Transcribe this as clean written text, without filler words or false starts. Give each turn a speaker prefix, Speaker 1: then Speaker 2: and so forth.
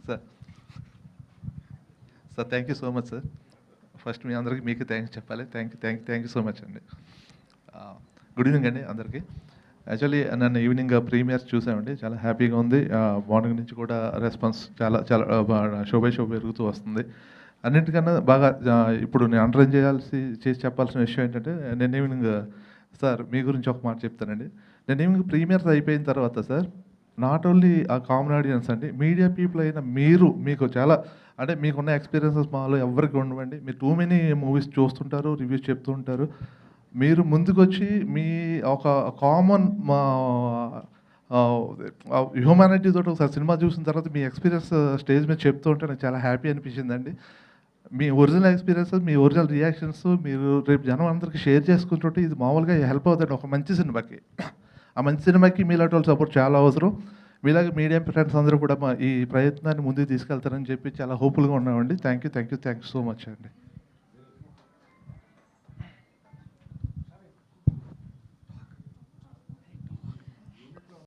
Speaker 1: Sir sir thank you so much sir. First మీ అందరికీ మీకు థ్యాంక్స్ చెప్పాలి. థ్యాంక్ యూ సో మచ్ అండి. గుడ్ ఈవినింగ్ అండి అందరికీ. యాక్చువల్లీ నన్ను ఈవినింగ్ ప్రీమియర్స్ చూసామండి, చాలా హ్యాపీగా ఉంది. మార్నింగ్ నుంచి కూడా రెస్పాన్స్ చాలా చాలా షో బై షో పెరుగుతూ వస్తుంది. అన్నింటికన్నా బాగా ఇప్పుడు నేను అండర్లైన్ చేసి చెప్పాల్సిన విషయం ఏంటంటే, నేను ఈవినింగ్ సార్ మీ గురించి ఒక మాట చెప్తానండి. నేను ఈవినింగ్ ప్రీమియర్స్ అయిపోయిన తర్వాత సార్, నాట్ ఓన్లీ ఆ కామన్ ఆడియన్స్ అండి, మీడియా పీపుల్ అయిన మీకు చాలా అంటే మీకున్న ఎక్స్పీరియన్సెస్ మాలో ఎవరికి ఉండవండి. మీరు టూ మెనీ మూవీస్ చూస్తుంటారు, రివ్యూస్ చెప్తూ ఉంటారు. మీరు ముందుకొచ్చి మీ ఒక కామన్ హ్యూమానిటీ తోటి ఒకసారి సినిమా చూసిన తర్వాత మీ ఎక్స్పీరియన్స్ స్టేజ్ మీద చెప్తూ ఉంటే నాకు చాలా హ్యాపీ అనిపించిందండి. మీ ఒరిజినల్ ఎక్స్పీరియన్సెస్, మీ ఒరిజినల్ రియాక్షన్స్ మీరు రేపు జనం అందరికీ షేర్ చేసుకుంటుంటే ఇది మామూలుగా హెల్ప్ అవుతుంది ఒక మంచి సినిమాకి. ఆ మంచి సినిమాకి మీలాంటి వాళ్ళ సపోర్ట్ చాలా అవసరం. మీలాగే మీడియా ఫ్రెండ్స్ అందరూ కూడా ఈ ప్రయత్నాన్ని ముందుకు తీసుకెళ్తారని చెప్పి చాలా హోప్ఫుల్గా ఉన్నామండి. థ్యాంక్ యూ సో మచ్ అండి.